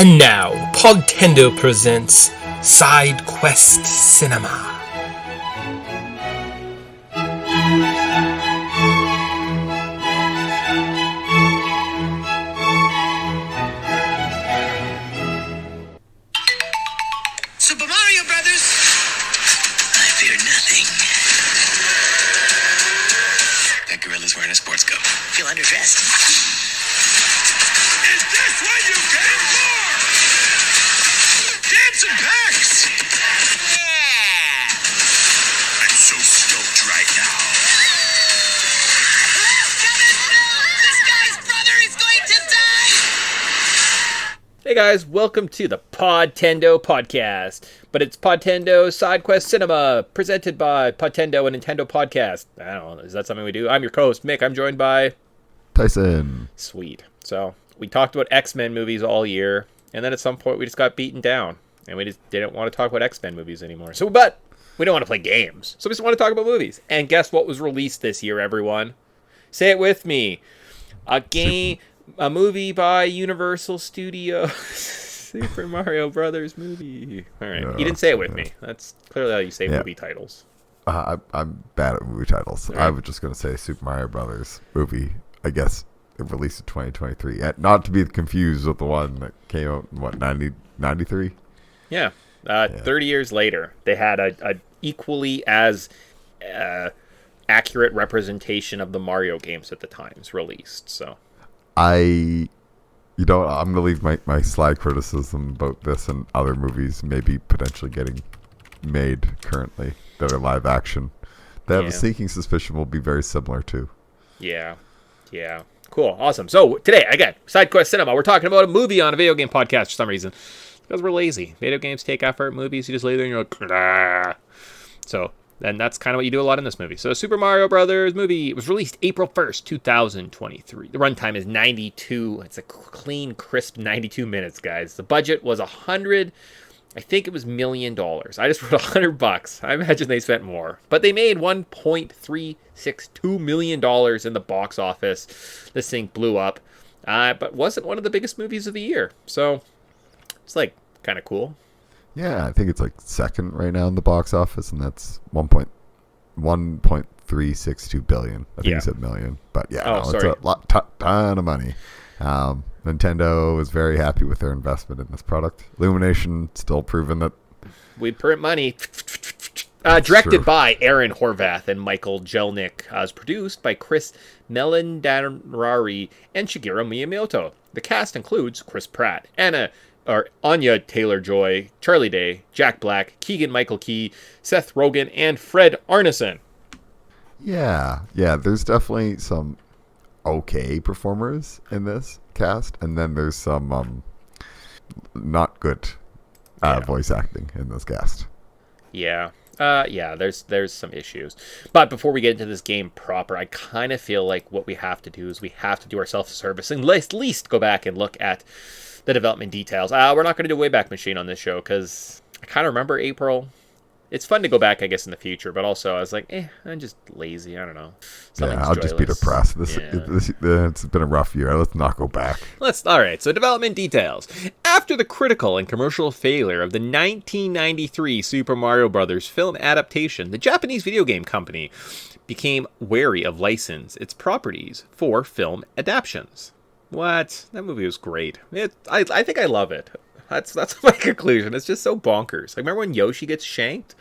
And now, Podtendo presents Sidequest Cinema. Super Mario Brothers! I fear nothing. That gorilla's wearing a sports coat. Feel underdressed. Is this what you came for? Dancing packs! Yeah! I'm so stoked right now. This guy's brother is going to die! Hey guys, welcome to the Podtendo podcast. But it's Podtendo Sidequest Cinema, presented by Podtendo, a Nintendo podcast. I don't know, is that something we do? I'm your co-host, Mick. I'm joined by... Tyson. Sweet. So, we talked about X-Men movies all year, and then at some point we just got beaten down. And we just didn't want to talk about X-Men movies anymore. But we don't want to play games. So we just want to talk about movies. And guess what was released this year, everyone? Say it with me. A movie by Universal Studios. Super Mario Brothers movie. All right. You didn't say it with me. That's clearly how you say movie titles. I'm bad at movie titles. Right. I was just going to say Super Mario Brothers movie. I guess it released in 2023. Not to be confused with the one that came out in, 93? Yeah. 30 years later, they had a equally as accurate representation of the Mario games at the times released. So I'm going to leave my sly criticism about this and other movies maybe potentially getting made currently that are live action. They have a sneaking suspicion will be very similar too. Yeah. Cool. Awesome. So today, again, SideQuest Cinema. We're talking about a movie on a video game podcast for some reason. Because we're lazy. Video games take effort. Movies, you just lay there and you're like, nah. So, and that's kind of what you do a lot in this movie. So, Super Mario Brothers movie, it was released April 1st, 2023. The runtime is 92. It's a clean, crisp 92 minutes, guys. The budget was $100 million. I just wrote $100. I imagine they spent more. But they made $1.362 million in the box office. This thing blew up. But wasn't one of the biggest movies of the year. So, it's like kind of cool. Yeah, I think it's like second right now in the box office, and that's 1.362 billion. I think you said million, but it's a ton of money. Nintendo is very happy with their investment in this product. Illumination still proven that we print money. Directed by Aaron Horvath and Michael Jelnick. It's produced by Chris Melendarari and Shigeru Miyamoto. The cast includes Chris Pratt, Anya Taylor-Joy, Charlie Day, Jack Black, Keegan-Michael Key, Seth Rogen, and Fred Armisen. Yeah, there's definitely some okay performers in this cast, and then there's some not good voice acting in this cast. There's some issues. But before we get into this game proper, I kind of feel like what we have to do is we have to do ourselves a service and at least go back and look at the development details. We're not going to do Wayback Machine on this show because I kind of remember April. It's fun to go back, I guess, in the future, but also I was like, I'm just lazy. I don't know. I'll just be depressed. It's been a rough year. Let's not go back. All right, so development details. After the critical and commercial failure of the 1993 Super Mario Bros. Film adaptation, the Japanese video game company became wary of license its properties for film adaptations. What? That movie was great. I think I love it. That's my conclusion. It's just so bonkers. Like, remember when Yoshi gets shanked?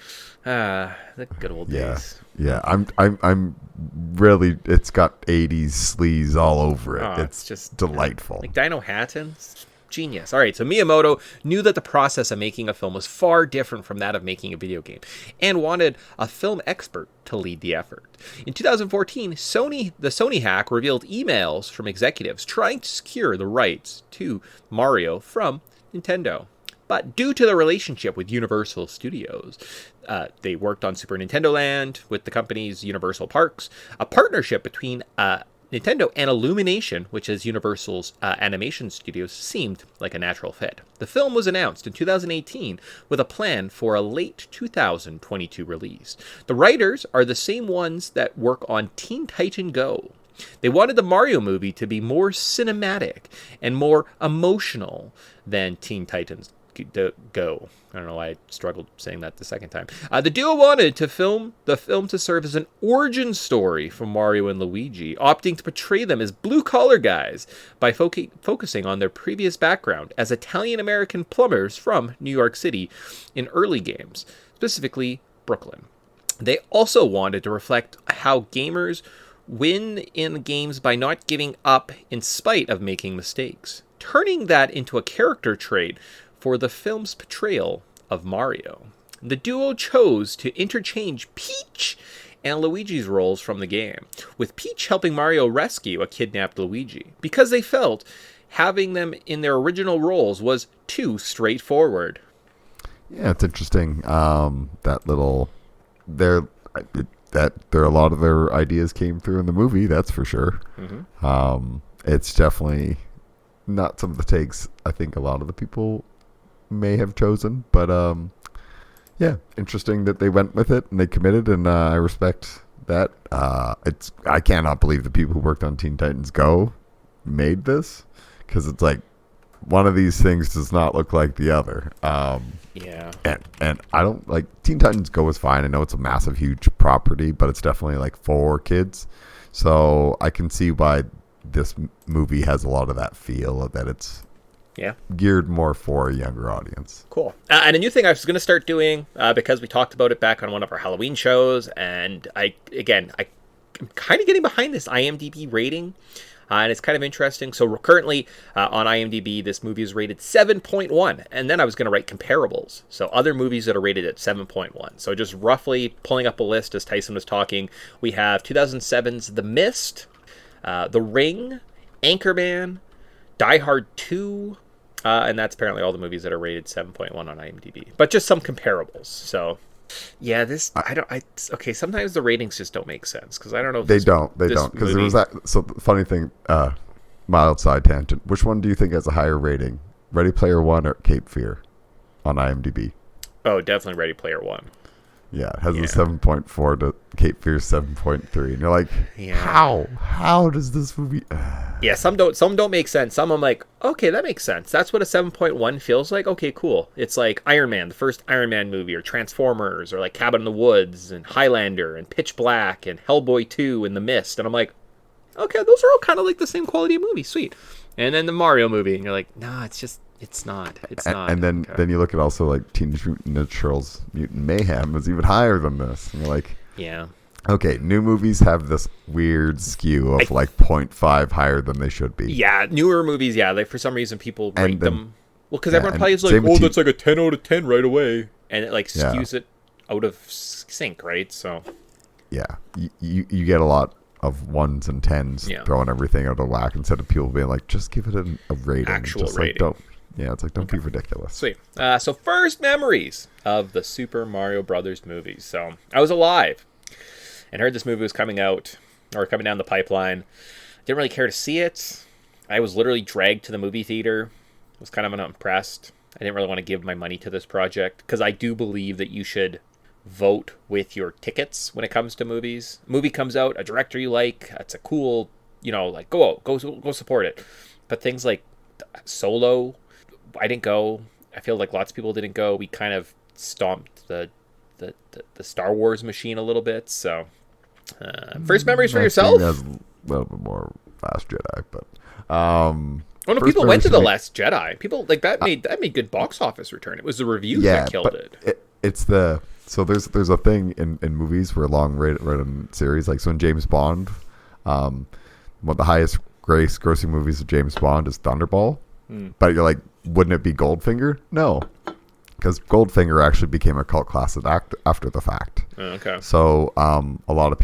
The good old days. Yeah. I'm really. It's got 80s sleaze all over it. It's just delightful. Like Dino Hatton. Genius. All right, so Miyamoto knew that the process of making a film was far different from that of making a video game and wanted a film expert to lead the effort. In 2014, the Sony hack revealed emails from executives trying to secure the rights to Mario from Nintendo. But due to the relationship with Universal Studios, they worked on Super Nintendo Land with the company's Universal Parks, a partnership between Nintendo and Illumination, which is Universal's animation studios, seemed like a natural fit. The film was announced in 2018 with a plan for a late 2022 release. The writers are the same ones that work on Teen Titan Go. They wanted the Mario movie to be more cinematic and more emotional than Teen Titans Go. I don't know why I struggled saying that the second time. The duo wanted the film to serve as an origin story for Mario and Luigi, opting to portray them as blue-collar guys by focusing on their previous background as Italian-American plumbers from New York City in early games, specifically Brooklyn. They also wanted to reflect how gamers win in games by not giving up in spite of making mistakes, turning that into a character trait for the film's portrayal of Mario. The duo chose to interchange Peach and Luigi's roles from the game, with Peach helping Mario rescue a kidnapped Luigi, because they felt having them in their original roles was too straightforward. Yeah, it's interesting. That a lot of their ideas came through in the movie, that's for sure. It's definitely not some of the takes I think a lot of the people may have chosen, but yeah, interesting that they went with it and they committed, and I respect that. I cannot believe the people who worked on Teen Titans Go made this, because it's like one of these things does not look like the other. Yeah. And I don't like Teen Titans Go is fine. I know it's a massive, huge property, but it's definitely like for kids. So I can see why this movie has a lot of that feel of that it's geared more for a younger audience. Cool. And a new thing I was going to start doing, because we talked about it back on one of our Halloween shows, and I'm kind of getting behind this IMDb rating. And it's kind of interesting. So currently on IMDb, this movie is rated 7.1. And then I was going to write comparables. So other movies that are rated at 7.1. So just roughly pulling up a list as Tyson was talking, we have 2007's The Mist, The Ring, Anchorman, Die Hard 2, and that's apparently all the movies that are rated 7.1 on IMDb. But just some comparables. So yeah, okay, sometimes the ratings just don't make sense, because I don't know if they don't, because there was that. So the funny thing, mild side tangent, which one do you think has a higher rating, Ready Player One or Cape Fear on IMDb? Oh, definitely Ready Player One. Yeah, it has a 7.4 to Cape Fear's 7.3, and you're like, how does this movie? Yeah, some don't make sense. Some I'm like, okay, that makes sense. That's what a 7.1 feels like. Okay, cool. It's like Iron Man, the first Iron Man movie, or Transformers, or like Cabin in the Woods, and Highlander, and Pitch Black, and Hellboy 2, and The Mist. And I'm like, okay, those are all kind of like the same quality of movie. Sweet. And then the Mario movie, and you're like, nah, it's not. And then you look at also like Teenage Mutant Ninja Turtles Mutant Mayhem is even higher than this. And you're like, yeah. Okay, new movies have this weird skew of like 0.5 higher than they should be. Yeah, newer movies, like for some reason people rate them. Well, because everyone probably is like, that's like a 10 out of 10 right away. And it like skews it out of sync, right? So yeah, you get a lot of 1s and 10s throwing everything out of whack, instead of people being like, just give it a rating. Actual just rating. Like, don't be ridiculous. Sweet. So first memories of the Super Mario Brothers movies. So I was alive and heard this movie was coming out, or coming down the pipeline. Didn't really care to see it. I was literally dragged to the movie theater. Was kind of unimpressed. I didn't really want to give my money to this project, because I do believe that you should vote with your tickets when it comes to movies. Movie comes out, a director you like, it's a cool, like go support it. But things like Solo, I didn't go. I feel like lots of people didn't go. We kind of stomped the Star Wars machine a little bit. So first memories for yourself? That's a little bit more Last Jedi, but people went to the Last Jedi. People like that made good box office return. It was the reviews that killed it. So there's a thing in movies where long rated series, like so in James Bond, one of the highest grossing movies of James Bond is Thunderball. But you're like, wouldn't it be Goldfinger? No, because Goldfinger actually became a cult classic after the fact. Okay. So a lot of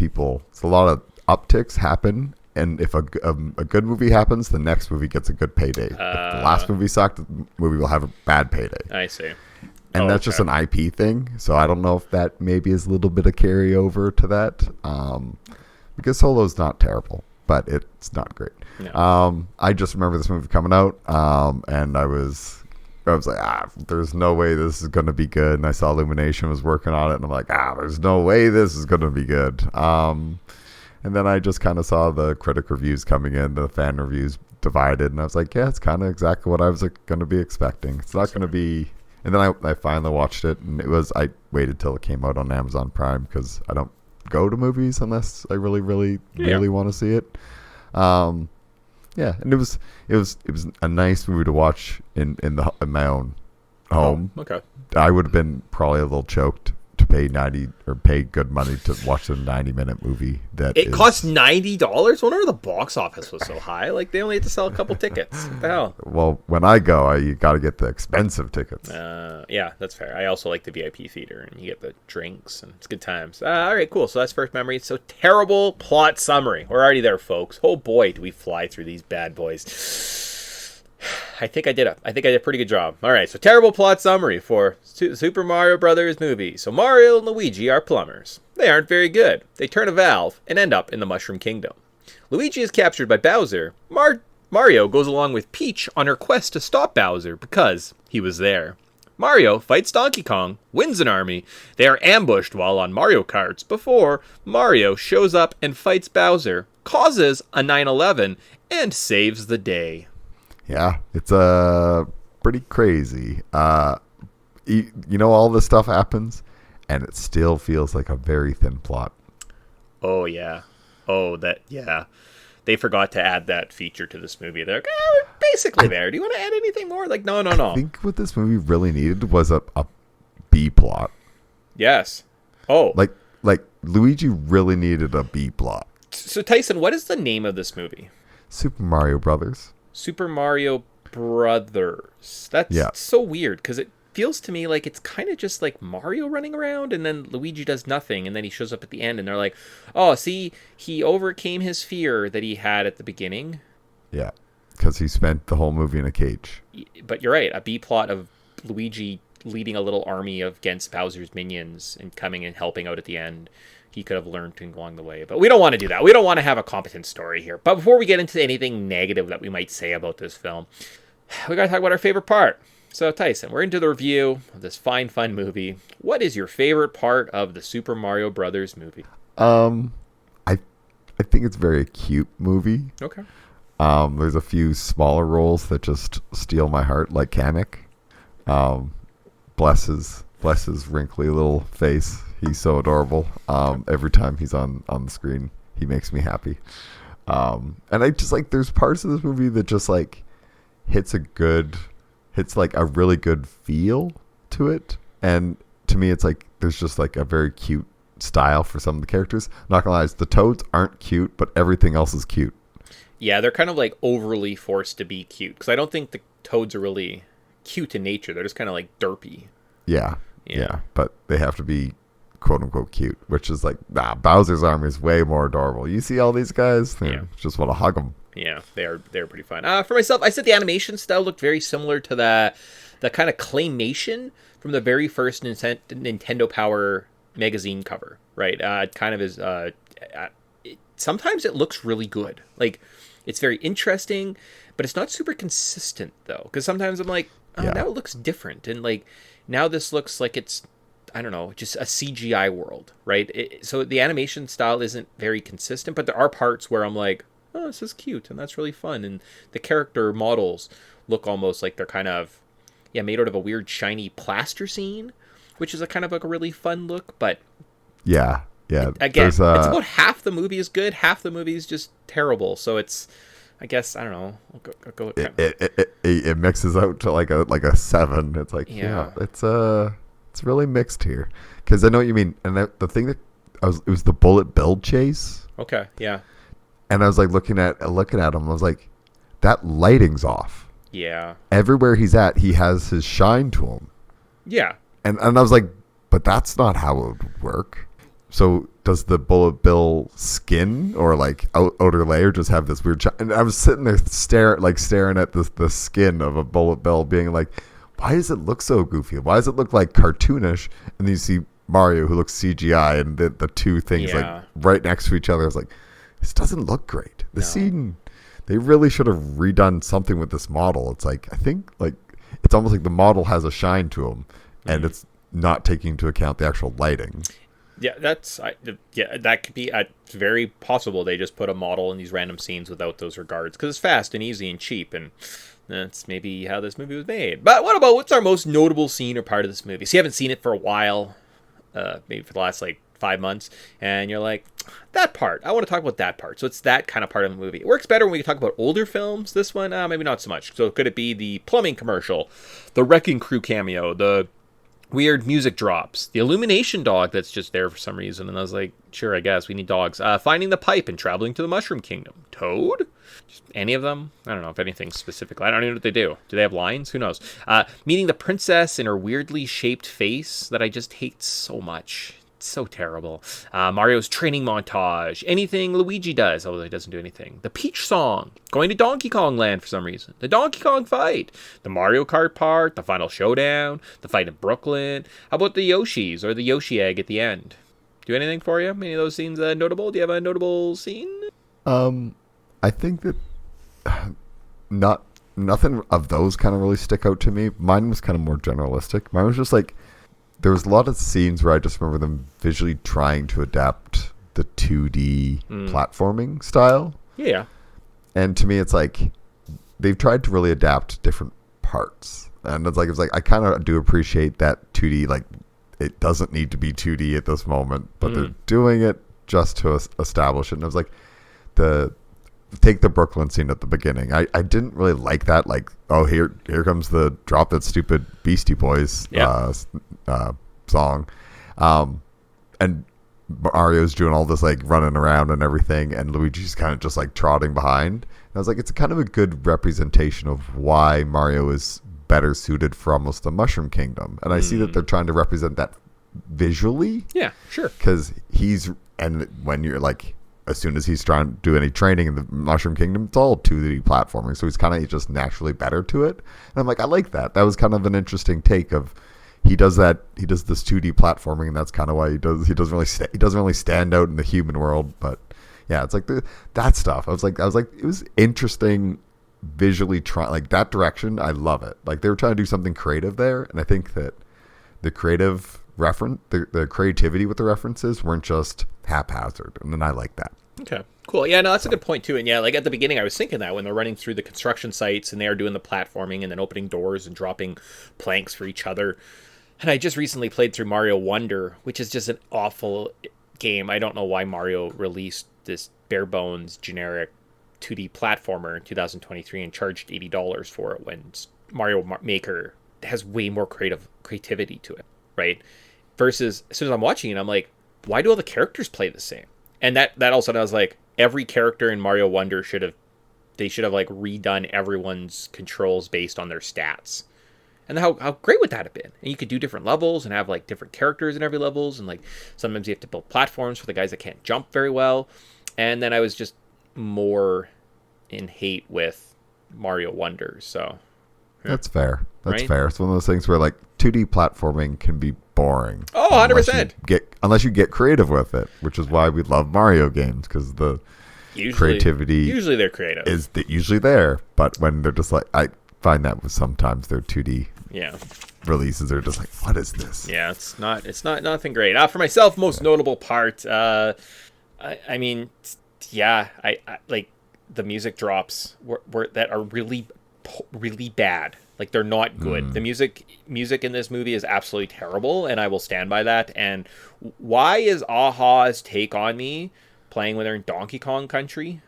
upticks happen, and if a good movie happens, the next movie gets a good payday. If the last movie sucked, the movie will have a bad payday. I see. And that's just an IP thing. So I don't know if that maybe is a little bit of carryover to that, because Solo's not terrible, but it's not great. No. I just remember this movie coming out, and I was like, there's no way this is going to be good. And I saw Illumination was working on it, and I'm like, there's no way this is going to be good. And And then I just kind of saw the critic reviews coming in, the fan reviews divided, and I was like, yeah, it's kind of exactly what I was going to be expecting. It's not going to be. And then I finally watched it, and I waited till it came out on Amazon Prime because I don't go to movies unless I really want to see it. And it was a nice movie to watch in my own home. Oh, okay. I would have been probably a little choked to pay good money to watch a 90-minute movie. It cost $90. Whenever the box office was so high, like they only had to sell a couple tickets. What the hell? Well, when I go, you got to get the expensive tickets. Yeah, that's fair. I also like the VIP theater, and you get the drinks, and it's good times. All right, cool. So that's first memory. So terrible plot summary. We're already there, folks. Oh boy, do we fly through these bad boys. I think I did a pretty good job. All right, so terrible plot summary for Super Mario Brothers movie. So Mario and Luigi are plumbers. They aren't very good. They turn a valve and end up in the Mushroom Kingdom. Luigi is captured by Bowser. Mario goes along with Peach on her quest to stop Bowser because he was there. Mario fights Donkey Kong, wins an army. They are ambushed while on Mario Karts before Mario shows up and fights Bowser, causes a 9/11, and saves the day. Yeah, it's pretty crazy. All this stuff happens, and it still feels like a very thin plot. Oh, yeah. They forgot to add that feature to this movie. They're like, we're basically there. Do you want to add anything more? Like, no. I think what this movie really needed was a B plot. Yes. Oh. Like Luigi really needed a B plot. So, Tyson, what is the name of this movie? Super Mario Brothers. Super Mario Brothers. That's so weird because it feels to me like it's kind of just like Mario running around and then Luigi does nothing and then he shows up at the end and they're like, oh, see, he overcame his fear that he had at the beginning. Yeah, because he spent the whole movie in a cage. But you're right, a B plot of Luigi leading a little army against Bowser's minions and coming and helping out at the end. He could have learned along the way. But we don't want to do that. We don't want to have a competent story here. But before we get into anything negative that we might say about this film, we got to talk about our favorite part. So, Tyson, we're into the review of this fine, fun movie. What is your favorite part of the Super Mario Brothers movie? I think it's a very cute movie. Okay. There's a few smaller roles that just steal my heart, like Kamek. Bless his wrinkly little face. He's so adorable. Every time he's on the screen, he makes me happy. And I just like, there's parts of this movie that just like hits like a really good feel to it. And to me, it's like, there's just like a very cute style for some of the characters. Not gonna lie, the Toads aren't cute, but everything else is cute. Yeah, they're kind of like overly forced to be cute. Because I don't think the Toads are really cute in nature. They're just kind of like derpy. Yeah. But they have to be quote unquote cute, which is like, Bowser's army is way more adorable. You see all these guys, just want to hug them. Yeah, they're pretty fun. For myself, I said the animation style looked very similar to the kind of claymation from the very first Nintendo Power magazine cover, right? It kind of is. Sometimes it looks really good, like it's very interesting, but it's not super consistent though. Because sometimes I'm like, now it looks different, and like now this looks like it's, I don't know, just a CGI world, right? So the animation style isn't very consistent, but there are parts where I'm like, oh, this is cute, and that's really fun. And the character models look almost like they're kind of, made out of a weird shiny plaster scene, which is a kind of like a really fun look. But yeah. Again, it's about half the movie is good, half the movie is just terrible. So it's, I guess, I don't know. I'll go it mixes out to like a 7. It's like, it's really mixed here, because I know what you mean. And the thing that it was the bullet bill chase. Okay, yeah. And I was like looking at him. I was like, that lighting's off. Yeah. Everywhere he's at, he has his shine to him. Yeah. And I was like, but that's not how it would work. So does the bullet bill skin or like outer layer just have this weird shine? And I was sitting there staring at the skin of a bullet bill, being like, why does it look so goofy? Why does it look like cartoonish? And then you see Mario, who looks CGI, and the two things like right next to each other. I was like, this doesn't look great. The scene, they really should have redone something with this model. It's like, I think like it's almost like the model has a shine to him, and it's not taking into account the actual lighting. Yeah, that could be very possible. They just put a model in these random scenes without those regards because it's fast and easy and cheap, and that's maybe how this movie was made. But what's our most notable scene or part of this movie? So you haven't seen it for a while, maybe for the last like 5 months, and you're like, that part, I want to talk about that part. So it's that kind of part of the movie. It works better when we talk about older films. This one, maybe not so much. So could it be the plumbing commercial, the Wrecking Crew cameo, the weird music drops, the illumination dog that's just there for some reason? And I was like, sure, I guess we need dogs. Finding the pipe and traveling to the Mushroom Kingdom. Toad? Just any of them? I don't know if anything specifically. I don't even know what they do. Do they have lines? Who knows? Meeting the princess in her weirdly shaped face that I just hate so much. It's so terrible. Mario's training montage. Anything Luigi does, although he doesn't do anything. The Peach song. Going to Donkey Kong Land for some reason. The Donkey Kong fight. The Mario Kart part. The final showdown. The fight in Brooklyn. How about the Yoshis or the Yoshi egg at the end? Do anything for you? Any of those scenes notable? Do you have a notable scene? I think that nothing of those kind of really stick out to me. Mine was kind of more generalistic. Mine was just like, there was a lot of scenes where I just remember them visually trying to adapt the 2D platforming style. Yeah. And to me, it's like they've tried to really adapt different parts. And it's like I kind of do appreciate that 2D, like it doesn't need to be 2D at this moment, but they're doing it just to establish it. And it was like take the Brooklyn scene at the beginning. I didn't really like that. Like, oh, here comes the drop that stupid Beastie Boys song, and Mario's doing all this like running around and everything, and Luigi's kind of just like trotting behind. And I was like, it's kind of a good representation of why Mario is better suited for almost the Mushroom Kingdom. And I see that they're trying to represent that visually. Yeah, sure. Because when you're like, as soon as he's trying to do any training in the Mushroom Kingdom, it's all 2D platforming, so he's kind of just naturally better to it. And I'm like, I like that. That was kind of an interesting take of he does this 2D platforming, and that's kind of why he doesn't really stand out in the human world. But yeah, it's like that stuff. I was like, it was interesting visually like that direction. I love it. Like they were trying to do something creative there, and I think that the creative the creativity with the references weren't just haphazard, and then I like that. Okay, cool. Yeah, no, that's a good point too. And yeah, like at the beginning I was thinking that when they're running through the construction sites and they are doing the platforming and then opening doors and dropping planks for each other. And I just recently played through Mario Wonder, which is just an awful game. I don't know why Mario released this bare bones generic 2D platformer in 2023 and charged $80 for it when Mario Maker has way more creativity to it, right? Versus as soon as I'm watching it, I'm like, why do all the characters play the same? And that all of a sudden I was like, every character in Mario Wonder should have like redone everyone's controls based on their stats. And how great would that have been? And you could do different levels and have like different characters in every levels, and like sometimes you have to build platforms for the guys that can't jump very well. And then I was just more in hate with Mario Wonder. So that's fair. That's right? fair. It's one of those things where like 2D platforming can be boring. Oh, 100%. Unless you get creative with it, which is why we love Mario games, because the creativity usually they're creative is usually there. But when they're just like, I find that with sometimes their 2D releases are just like, what is this? Yeah, it's not nothing great. For myself, most notable part, I like the music drops that are really really bad. Like they're not good. The music in this movie is absolutely terrible, and I will stand by that. And why is Aha's Take on Me playing when they're in Donkey Kong Country?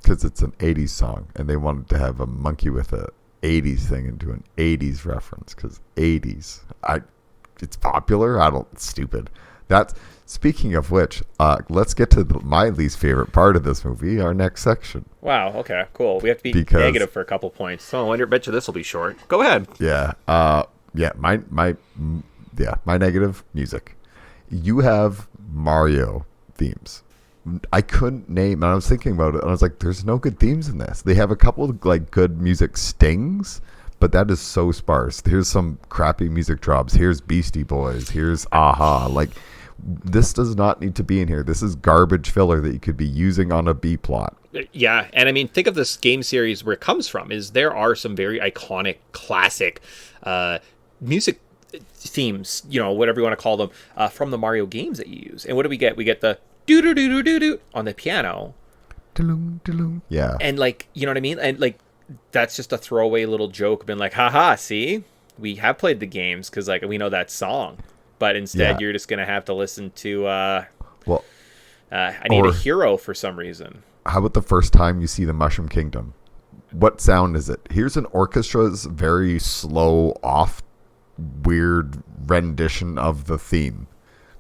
Because it's an 80s song, and they wanted to have a monkey with a 80s thing into an 80s reference, because 80s, it's popular. It's stupid. That's speaking of which, let's get to my least favorite part of this movie, our next section. Wow. Okay. Cool. We have to be negative for a couple points. So I bet you this will be short. Go ahead. Yeah. My negative music. You have Mario themes. I couldn't name, and I was thinking about it, and I was like, there's no good themes in this. They have a couple of like good music stings, but that is so sparse. Here's some crappy music drops. Here's Beastie Boys. Here's Aha. Like, this does not need to be in here. This is garbage filler that you could be using on a B plot. Yeah, and I mean, think of this game series where it comes from. Is there are some very iconic, classic music themes, whatever you want to call them, from the Mario games that you use. And what do we get? We get the do do do do do do on the piano. Yeah. And like, you know what I mean? And like, that's just a throwaway little joke, been like, haha, see, we have played the games because like we know that song, but instead you're just gonna have to listen to I Need a Hero for some reason. How about the first time you see the Mushroom Kingdom? What sound is it? Here's an orchestra's very slow, off, weird rendition of the theme.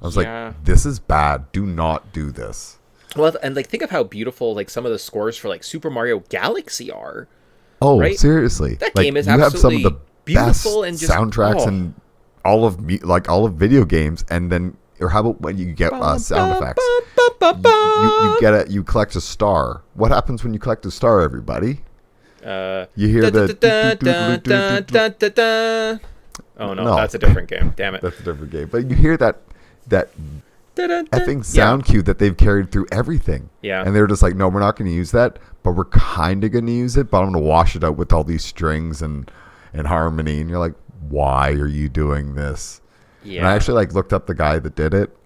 I was like, this is bad. Do not do this. Well, and like, think of how beautiful like some of the scores for like Super Mario Galaxy are. Oh, right? Seriously. That like, game is you have some of the beautiful best and just soundtracks in all of video games, and then or how about when you get sound effects? You collect a star. What happens when you collect a star, everybody? You hear the oh no, that's a different game. Damn it. That's a different game. But you hear that effing sound cue that they've carried through everything. Yeah. And they're just like, no, we're not going to use that, but we're kind of going to use it, but I'm going to wash it out with all these strings and harmony. And you're like, why are you doing this? Yeah. And I actually like looked up the guy that did it,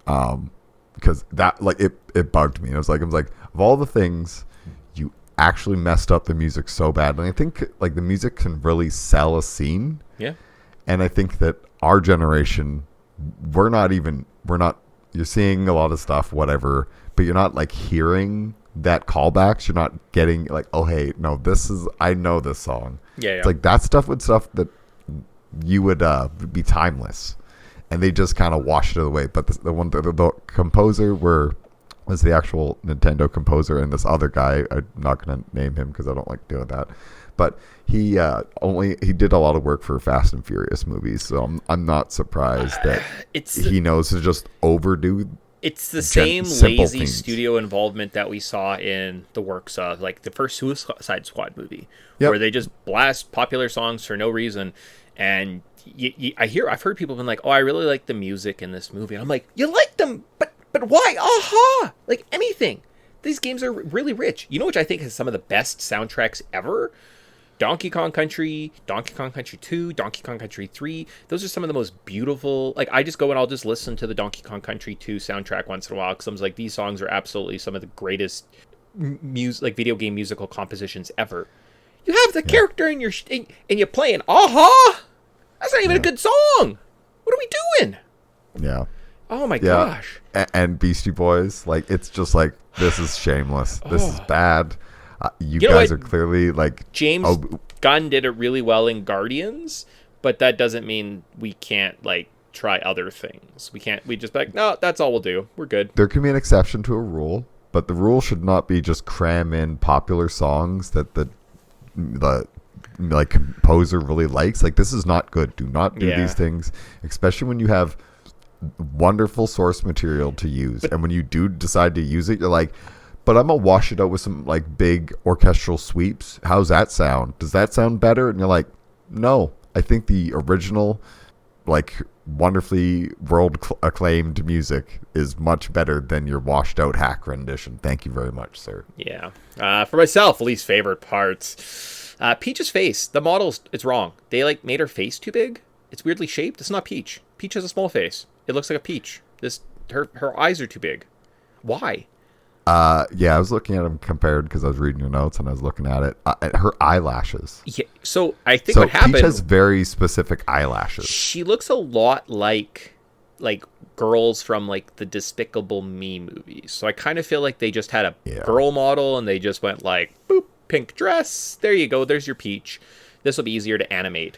because that like it bugged me. I was like, of all the things, you actually messed up the music so badly. And I think like the music can really sell a scene. Yeah. And I think that our generation, you're seeing a lot of stuff, whatever, but you're not like hearing that callbacks. You're not getting like, oh, hey, no, I know this song. Yeah. It's like that stuff that you would be timeless. And they just kind of washed it away. But the composer was the actual Nintendo composer, and this other guy, I'm not going to name him because I don't like doing that. But he did a lot of work for Fast and Furious movies, so I'm not surprised that he knows to just overdo. It's the same lazy studio involvement that we saw in the works of like the first Suicide Squad movie, where they just blast popular songs for no reason. And I've heard people been like, oh, I really like the music in this movie. And I'm like, you like them, but why? Aha! Like anything. These games are really rich. You know which I think has some of the best soundtracks ever? Donkey Kong Country, Donkey Kong Country 2, Donkey Kong Country 3. Those are some of the most beautiful. Like, I just go and I'll just listen to the Donkey Kong Country 2 soundtrack once in a while, because I was like, these songs are absolutely some of the greatest video game musical compositions ever. You have the character in your and you're playing aha. That's not even a good song. What are we doing? Yeah. Oh my gosh. And Beastie Boys, like, it's just like, this is shameless. This is bad. You guys are clearly like James Gunn did it really well in Guardians, but that doesn't mean we can't like try other things. We just be like, no, that's all we'll do. We're good. There can be an exception to a rule, but the rule should not be just cram in popular songs that the like composer really likes. Like, this is not good. Do not do these things, especially when you have wonderful source material to use. And when you do decide to use it, you're like, but I'm gonna wash it out with some like big orchestral sweeps. How's that sound? Does that sound better? And you're like, no, I think the original, like, wonderfully world acclaimed music is much better than your washed out hack rendition. Thank you very much, sir. Yeah. For myself, least favorite parts. Peach's face. The models, it's wrong. They like made her face too big. It's weirdly shaped. It's not Peach. Peach has a small face. It looks like a peach. Her eyes are too big. Why? Yeah, I was looking at them compared because I was reading your notes and I was looking at it. At her eyelashes. Yeah, so I think what happened. Peach has very specific eyelashes. She looks a lot like girls from like the Despicable Me movies. So I kind of feel like they just had a girl model and they just went like, boop, pink dress. There you go. There's your Peach. This will be easier to animate,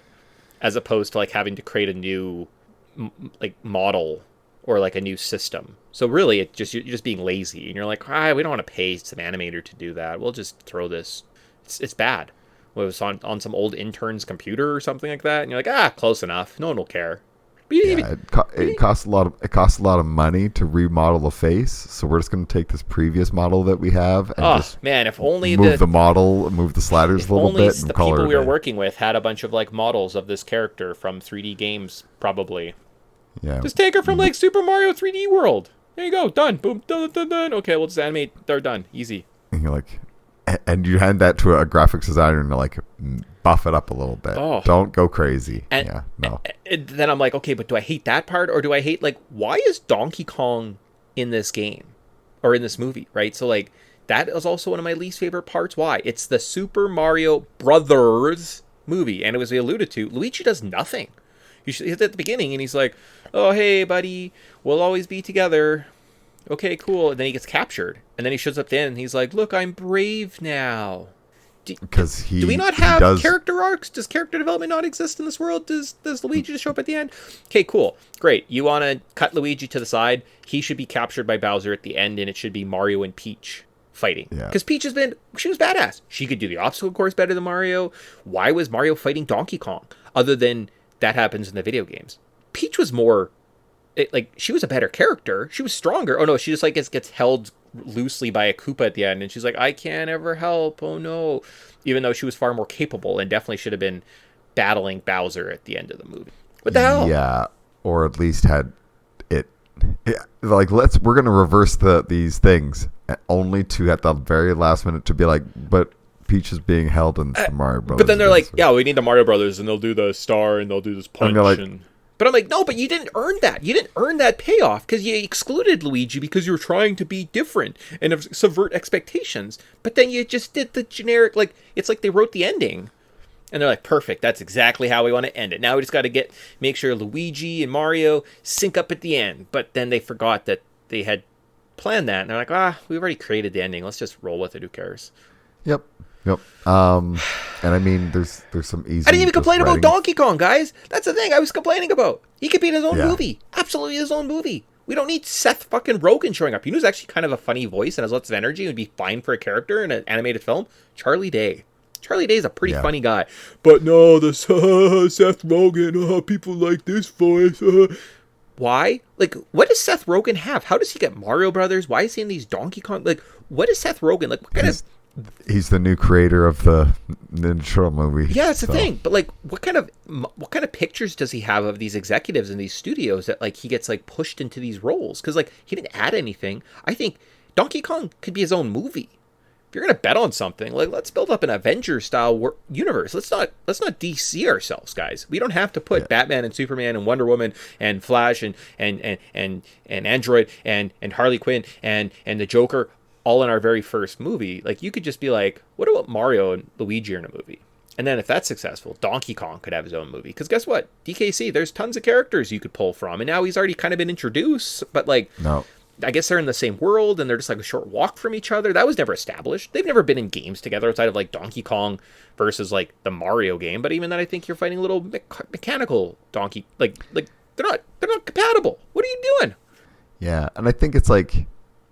as opposed to like having to create a new like model or like a new system. So really, you're just being lazy, and you're like, we don't want to pay some animator to do that. We'll just throw this. It's bad. Well, it was on some old intern's computer or something like that, and you're like, close enough. No one will care. But it costs a lot of money to remodel a face. So we're just going to take this previous model that we have and if only move the sliders a little bit. If only the people we were working with had a bunch of like models of this character from 3D games, probably. Yeah. Just take her from like Super Mario 3D World. There you go, done. Boom, done. Okay, we'll just animate. They're done. Easy. And you're like, and you hand that to a graphics designer and they're like, buff it up a little bit. Oh. Don't go crazy. And, yeah, no. and then I'm like, okay, but do I hate that part, or do I hate, like, why is Donkey Kong in this game or in this movie, right? So, like, that is also one of my least favorite parts. Why? It's the Super Mario Brothers movie, and it was alluded to. Luigi does nothing. He's at the beginning, and he's like, "Oh, hey, buddy, we'll always be together." Okay, cool. And then he gets captured, and then he shows up then, and he's like, "Look, I'm brave now." Because do we not have character arcs? Does character development not exist in this world? Does Luigi just show up at the end? Okay, cool, great. You want to cut Luigi to the side? He should be captured by Bowser at the end, and it should be Mario and Peach fighting. Because Peach she was badass. She could do the obstacle course better than Mario. Why was Mario fighting Donkey Kong? Other than that happens in the video games. Peach was more, she was a better character. She was stronger. Oh no, she just like gets held loosely by a Koopa at the end, and she's like, I can't ever help. Oh no. Even though she was far more capable and definitely should have been battling Bowser at the end of the movie. What the hell? Yeah, or at least had it like we're gonna reverse these things only to at the very last minute to be like, but Peach is being held in the Mario Brothers. But then they're like, yeah, we need the Mario Brothers, and they'll do the star, and they'll do this punch. But I'm like, no, but you didn't earn that. You didn't earn that payoff because you excluded Luigi because you were trying to be different and subvert expectations. But then you just did the generic, like, it's like they wrote the ending. And they're like, perfect, that's exactly how we want to end it. Now we just got to make sure Luigi and Mario sync up at the end. But then they forgot that they had planned that. And they're like, we've already created the ending. Let's just roll with it. Who cares? Yep. And I mean, there's some easy. I didn't even complain about Donkey Kong, guys. That's the thing I was complaining about. He could be in his own movie. Absolutely his own movie. We don't need Seth fucking Rogen showing up. You know who's actually kind of a funny voice and has lots of energy and would be fine for a character in an animated film? Charlie Day. Charlie Day's a pretty funny guy. But no, the Seth Rogen, people like this voice. Why? Like, what does Seth Rogen have? How does he get Mario Brothers? Why is he in these Donkey Kong? Like, what is Seth Rogen? Like, what kind of... He's the new creator of the Ninja Turtle movie. Yeah, that's the thing. But like, what kind of pictures does he have of these executives in these studios that like he gets like pushed into these roles? Because like he didn't add anything. I think Donkey Kong could be his own movie. If you're gonna bet on something, like let's build up an Avengers style universe. Let's not DC ourselves, guys. We don't have to put Batman and Superman and Wonder Woman and Flash and Android and Harley Quinn and the Joker all in our very first movie. Like, you could just be like, what about Mario and Luigi in a movie? And then if that's successful, Donkey Kong could have his own movie. Because guess what? DKC, there's tons of characters you could pull from. And now he's already kind of been introduced. But, like, no. I guess they're in the same world and they're just like a short walk from each other. That was never established. They've never been in games together outside of, like, Donkey Kong versus, like, the Mario game. But even then, I think you're fighting little mechanical Donkey. Like they're not compatible. What are you doing? Yeah, and I think it's like...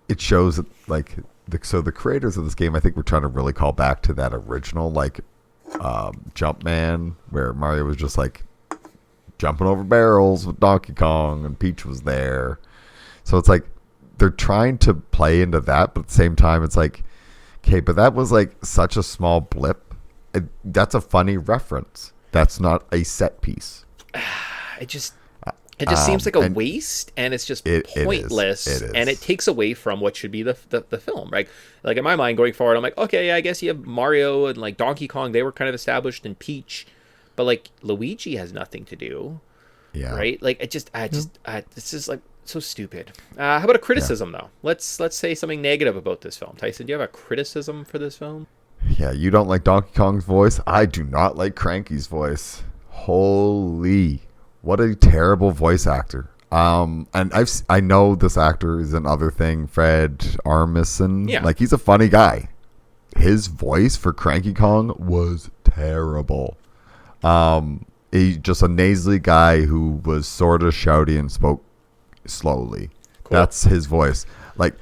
It shows that, like, the creators of this game, I think, were trying to really call back to that original, like, Jumpman, where Mario was just, like, jumping over barrels with Donkey Kong, and Peach was there. So it's like, they're trying to play into that, but at the same time, it's like, okay, but that was, like, such a small blip. That's a funny reference. That's not a set piece. It just seems like a waste, and it's just pointless, it is. And it takes away from what should be the film, right? Like, in my mind, going forward, I'm like, okay, yeah, I guess you have Mario and, like, Donkey Kong, they were kind of established in Peach, but, like, Luigi has nothing to do, right? Like, this is, like, so stupid. How about a criticism, though? Let's say something negative about this film. Tyson, do you have a criticism for this film? Yeah, you don't like Donkey Kong's voice? I do not like Cranky's voice. Holy... What a terrible voice actor. And I know this actor is another thing, Fred Armisen. Yeah. Like, he's a funny guy. His voice for Cranky Kong was terrible. He's just a nasally guy who was sort of shouty and spoke slowly. Cool. That's his voice. Like,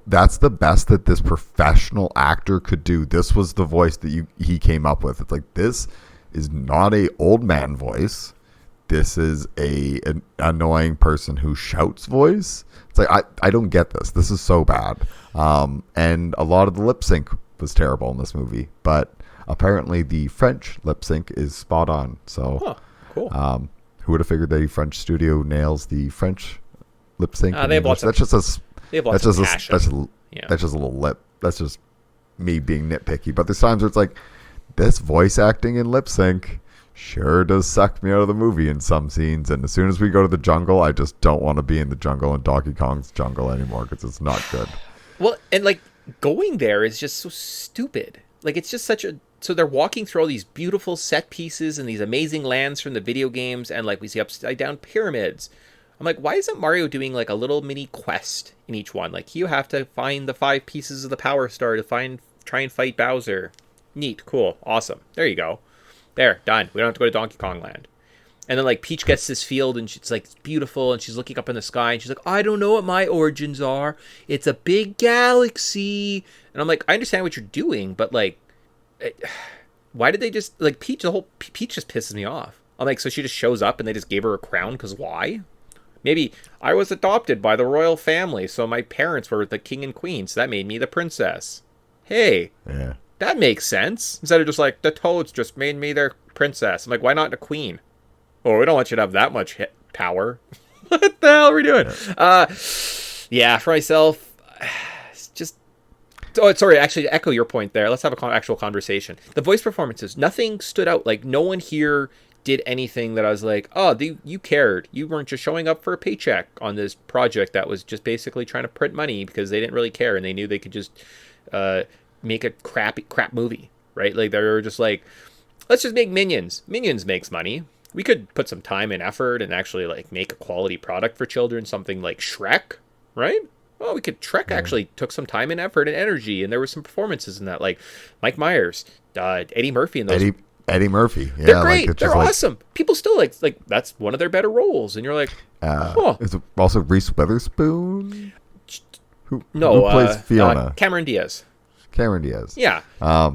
that's the best that this professional actor could do. This was the voice that he came up with. It's like, this is not a old man voice. This is an annoying person who shouts voice. It's like, I don't get this. This is so bad. And a lot of the lip sync was terrible in this movie. But apparently the French lip sync is spot on. So, cool. Who would have figured that a French studio nails the French lip sync? They have lots of passion. That's just a little lip. That's just me being nitpicky, but there's times where it's like, this voice acting and lip sync sure does suck me out of the movie in some scenes. And as soon as we go to the jungle, I just don't want to be in the jungle in Donkey Kong's jungle anymore because it's not good. Well, and like going there is just so stupid. Like it's just such a. So they're walking through all these beautiful set pieces and these amazing lands from the video games, and like we see upside down pyramids. I'm like, why isn't Mario doing like a little mini quest in each one? Like you have to find the 5 pieces of the Power Star to try and fight Bowser. Neat, cool, awesome. There you go. There, done. We don't have to go to Donkey Kong Land. And then like Peach gets this field and it's like it's beautiful and she's looking up in the sky and she's like, I don't know what my origins are. It's a big galaxy. And I'm like, I understand what you're doing, but like, why did they just like Peach? The whole Peach just pisses me off. I'm like, so she just shows up and they just gave her a crown because why? Maybe I was adopted by the royal family, so my parents were the king and queen, so that made me the princess. Hey. Yeah. That makes sense. Instead of just like, the Toads just made me their princess. I'm like, why not a queen? Oh, we don't want you to have that much power. What the hell are we doing? Yeah, for myself, it's just... Oh, sorry, actually, to echo your point there, let's have an actual conversation. The voice performances, nothing stood out. Like, no one here did anything that I was like, oh, you cared. You weren't just showing up for a paycheck on this project that was just basically trying to print money because they didn't really care and they knew they could just... make a crap movie, right? Like they're just like, let's just make Minions. Minions makes money. We could put some time and effort and actually like make a quality product for children, something like Shrek, right? Well, Shrek actually took some time and effort and energy, and there were some performances in that, like Mike Myers, Eddie Murphy, and those. Eddie Murphy, yeah, they're great. Like, they're awesome. People still like that's one of their better roles, and you're like, huh. Is it also Reese Witherspoon? Who plays Fiona? Cameron Diaz. Yeah.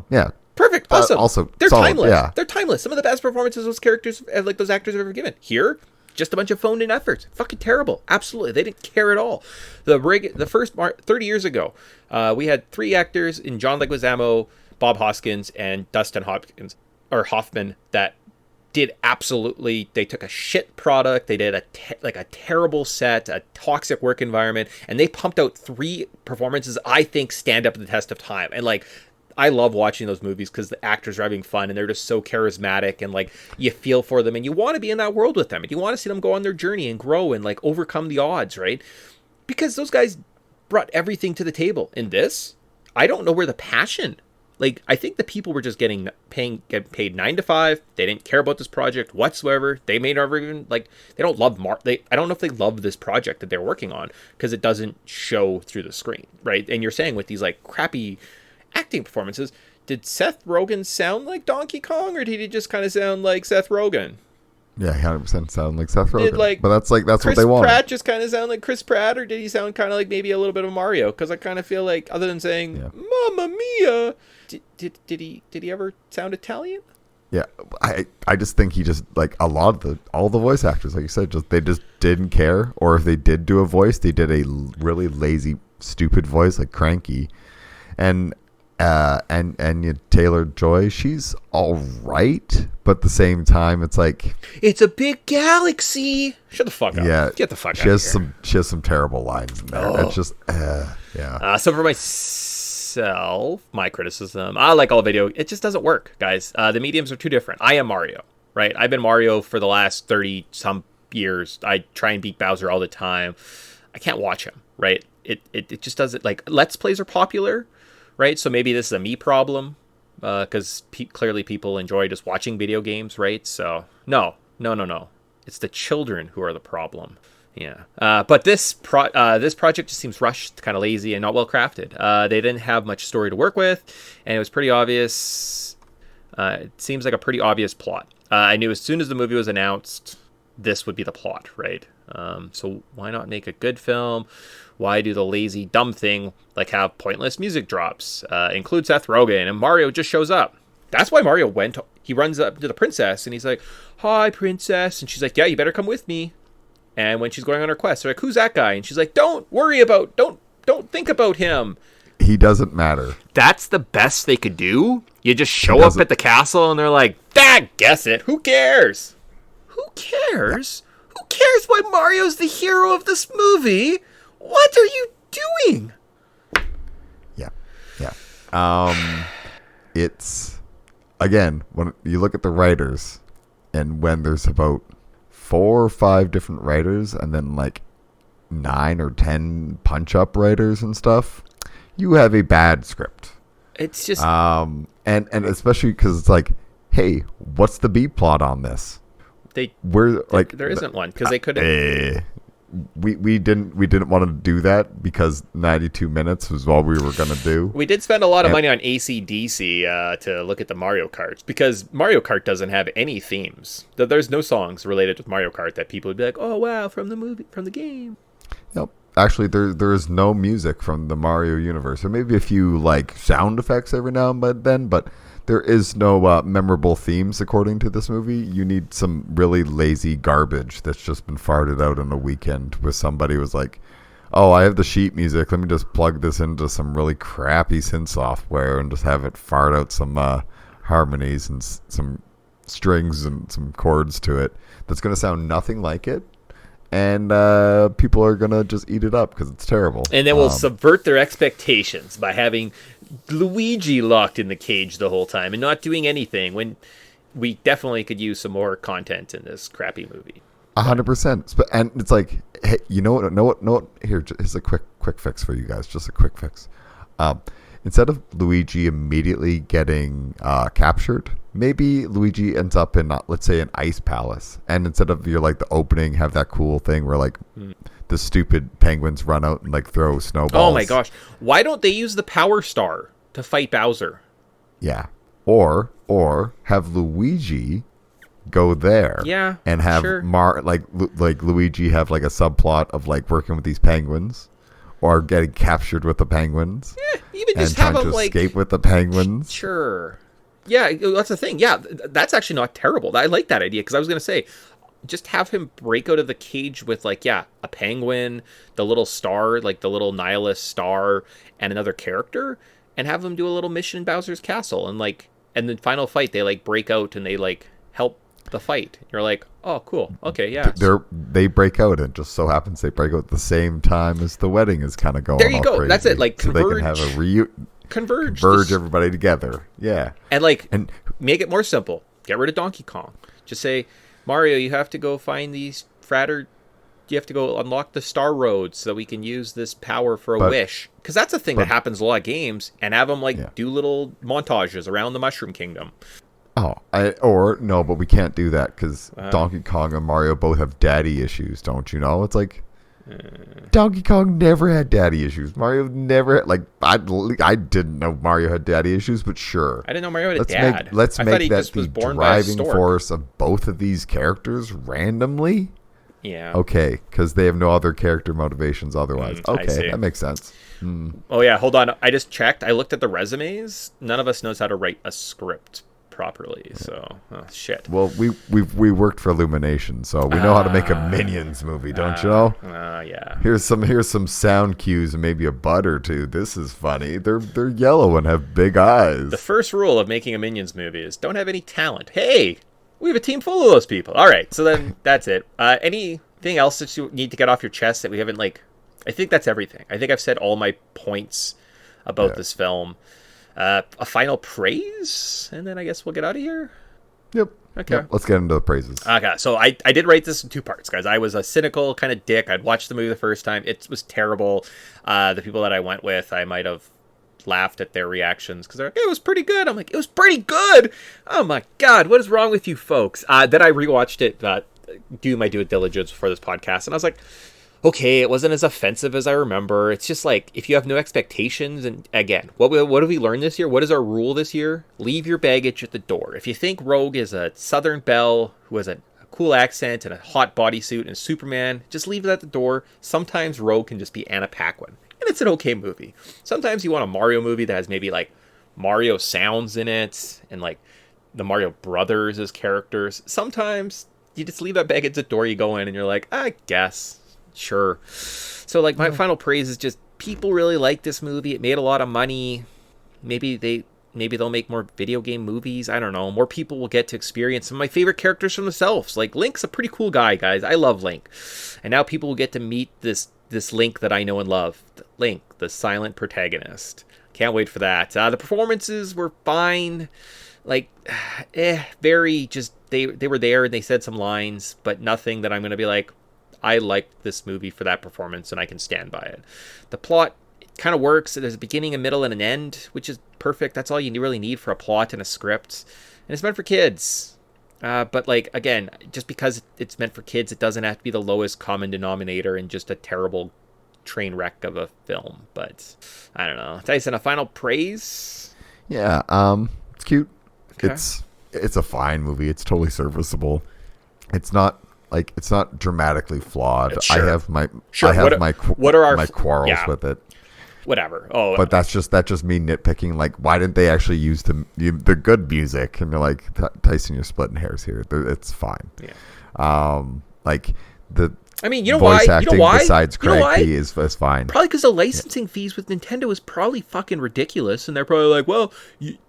Yeah. Perfect. Awesome. Also, they're solid, timeless. Yeah. They're timeless. Some of the best performances those characters, like those actors, have ever given. Here, just a bunch of phoned in efforts. Fucking terrible. Absolutely, they didn't care at all. The first 30 years ago, we had 3 actors in John Leguizamo, Bob Hoskins, and Dustin Hoffman that did absolutely. They took a shit product. They did a terrible set, a toxic work environment, and they pumped out 3 performances I think stand up to the test of time. And like, I love watching those movies because the actors are having fun and they're just so charismatic, and like you feel for them and you want to be in that world with them and you want to see them go on their journey and grow and like overcome the odds, right? Because those guys brought everything to the table. In this, I don't know where the passion. Like, I think the people were just getting paid 9 to 5. They didn't care about this project whatsoever. They may never even, like, they don't love I don't know if they love this project that they're working on because it doesn't show through the screen, right? And you're saying with these, like, crappy acting performances, did Seth Rogen sound like Donkey Kong, or did he just kind of sound like Seth Rogen? Yeah, 100% sound like Seth Rogen. But that's what they want. Chris Pratt just kind of sound like Chris Pratt, or did he sound kind of like maybe a little bit of Mario? Because I kind of feel like, other than saying "Mamma Mia," did he ever sound Italian? Yeah, I just think he just, like, all the voice actors, like you said, they just didn't care, or if they did do a voice, they did a really lazy, stupid voice like Cranky, and Taylor-Joy, she's all right, but at the same time, it's like, it's a big galaxy. Shut the fuck up. Yeah, get the fuck out of here. She has some terrible lines in there. Oh. It's just, yeah. So for myself, my criticism, I like all video. It just doesn't work, guys. The mediums are too different. I am Mario, right? I've been Mario for the last 30 some years. I try and beat Bowser all the time. I can't watch him, right? It just doesn't, like, Let's Plays are popular, right? So maybe this is a me problem, because clearly people enjoy just watching video games, right? So no. It's the children who are the problem. Yeah. But this project just seems rushed, kind of lazy, and not well crafted. They didn't have much story to work with, and it was pretty obvious. It seems like a pretty obvious plot. I knew as soon as the movie was announced, this would be the plot, right? So why not make a good film? Why do the lazy, dumb thing, like have pointless music drops? Include Seth Rogen, and Mario just shows up. That's why Mario he runs up to the princess, and he's like, "Hi, princess." And she's like, "Yeah, you better come with me." And when she's going on her quest, they're like, "Who's that guy?" And she's like, don't think about him. He doesn't matter. That's the best they could do? You just show up at the castle, and they're like, guess it. Who cares? Who cares? Yeah. Who cares why Mario's the hero of this movie? What are you doing? Yeah. It's, again, when you look at the writers, and when there's about 4 or 5 different writers, and then like 9 or 10 punch-up writers and stuff, you have a bad script. It's just and especially because it's like, hey, what's the B plot on this? There isn't one because they couldn't. We didn't want to do that because 92 minutes was all we were going to do. We did spend a lot of money on AC/DC to look at the Mario Karts because Mario Kart doesn't have any themes. There's no songs related with Mario Kart that people would be like, oh wow, from the game. Yep. Actually, there is no music from the Mario universe. There may be a few like sound effects every now and then, but there is no memorable themes according to this movie. You need some really lazy garbage that's just been farted out on a weekend where somebody was like, oh, I have the sheet music. Let me just plug this into some really crappy synth software and just have it fart out some harmonies and some strings and some chords to it. That's going to sound nothing like it. And people are going to just eat it up because it's terrible. And then we'll subvert their expectations by having Luigi locked in the cage the whole time and not doing anything when we definitely could use some more content in this crappy movie. 100%. And it's like, hey, you know what? Here's a quick fix for you guys. Just a quick fix. Instead of Luigi immediately getting captured, maybe Luigi ends up in, let's say, an ice palace. And instead of the opening, have that cool thing where the stupid penguins run out and throw snowballs. Oh my gosh. Why don't they use the Power Star to fight Bowser? Yeah. Or have Luigi go there. Yeah. And have sure. Luigi have a subplot of working with these penguins or getting captured with the penguins. Even just and have trying them to escape with the penguins. Sure. Yeah, that's the thing. Yeah, that's actually not terrible. I like that idea because I was going to say, just have him break out of the cage with a penguin, the little star, the little nihilist star, and another character, and have them do a little mission in Bowser's castle, and the final fight they break out and they help the fight. You're like, oh, cool, okay, yeah. They break out, and just so happens they break out at the same time as the wedding is kind of going. There you go. Crazy. That's it. So they can have a converge everybody together. Yeah, and make it more simple. Get rid of Donkey Kong. Just say, Mario, you have to go find these you have to go unlock the Star Road so that we can use this power for a wish. Because that's a thing that happens in a lot of games, and have them do little montages around the Mushroom Kingdom. But we can't do that because Donkey Kong and Mario both have daddy issues, don't you know? It's Donkey Kong never had daddy issues. Mario never had, I didn't know Mario had daddy issues, but sure. I didn't know Mario had a dad. Let's make that the driving force of both of these characters randomly. Yeah. Okay, because they have no other character motivations otherwise. Okay, that makes sense. Oh yeah, hold on. I just checked. I looked at the resumes. None of us knows how to write a script properly, so shit. Well, we worked for Illumination, so we know how to make a Minions movie, don't you know? Yeah. Here's some sound cues and maybe a butt or two. This is funny. They're yellow and have big eyes. The first rule of making a Minions movie is don't have any talent. Hey, we have a team full of those people. All right, so then that's it. Anything else that you need to get off your chest that we haven't I think that's everything. I think I've said all my points about this film. A final praise, and then I guess we'll get out of here. Yep. Okay. Yep. Let's get into the praises. Okay, so I did rate this in 2 parts, guys. I was a cynical kind of dick. I'd watched the movie the first time. It was terrible. The people that I went with, I might have laughed at their reactions because they're like, it was pretty good. I'm like, it was pretty good. Oh my God, what is wrong with you folks? Then I rewatched it, do my due diligence for this podcast, and I was like, okay, it wasn't as offensive as I remember. It's just if you have no expectations, and again, what have we learned this year? What is our rule this year? Leave your baggage at the door. If you think Rogue is a Southern belle who has a cool accent and a hot bodysuit and Superman, just leave it at the door. Sometimes Rogue can just be Anna Paquin, and it's an okay movie. Sometimes you want a Mario movie that has maybe Mario sounds in it, and the Mario Brothers as characters. Sometimes you just leave that baggage at the door, you go in, and you're like, I guess. Sure. So my final praise is just people really like this movie. It made a lot of money. Maybe they'll make more video game movies. I don't know. More people will get to experience some of my favorite characters from themselves. Link's a pretty cool guy, guys. I love Link. And now people will get to meet this Link that I know and love. Link, the silent protagonist. Can't wait for that. The performances were fine. Like, very just, they were there and they said some lines, but nothing that I'm going to be like, I liked this movie for that performance and I can stand by it. The plot kind of works. There's a beginning, a middle, and an end, which is perfect. That's all you really need for a plot and a script. And it's meant for kids. But, like, again, just because it's meant for kids, it doesn't have to be the lowest common denominator and just a terrible train wreck of a film. But, I don't know. Tyson, a final praise? Yeah, it's cute. Okay. It's a fine movie. It's totally serviceable. It's not dramatically flawed. Sure. I have my quarrels with it. Whatever. Oh, but that's just me nitpicking. Like, why didn't they actually use the good music? And you're like, Tyson, you're splitting hairs here. It's fine. Yeah. Like the. I mean, you know voice why? acting You know why? besides You know why? cranky is fine. Probably because the licensing fees with Nintendo is probably fucking ridiculous, and they're probably like, well,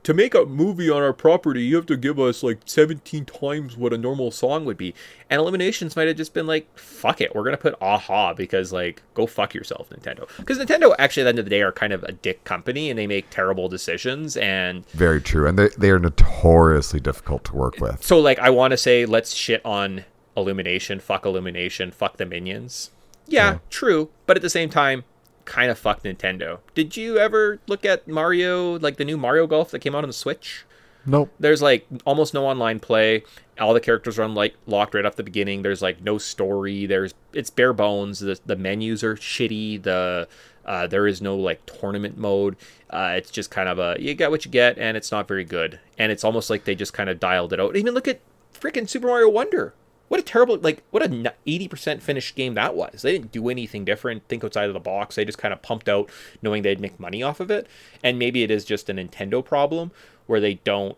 to make a movie on our property, you have to give us like 17 times what a normal song would be. And Illuminations might have just been like, fuck it, we're gonna put Aha because, like, go fuck yourself, Nintendo. Because Nintendo actually at the end of the day are kind of a dick company, and they make terrible decisions. And very true, and they are notoriously difficult to work with. So, like, I want to say, let's shit on Illumination, fuck the Minions. Yeah, true. But at the same time, kind of fuck Nintendo. Did you ever look at Mario, like the new Mario Golf that came out on the Switch? Nope. There's like almost no online play. All the characters are locked right off the beginning. There's like no story. It's bare bones. The menus are shitty. There is no like tournament mode. It's just kind of you get what you get, and it's not very good. And it's almost like they just kind of dialed it out. Even look at freaking Super Mario Wonder. What a terrible, what a 80% finished game that was. They didn't do anything different, think outside of the box. They just kind of pumped out knowing they'd make money off of it. And maybe it is just a Nintendo problem where they don't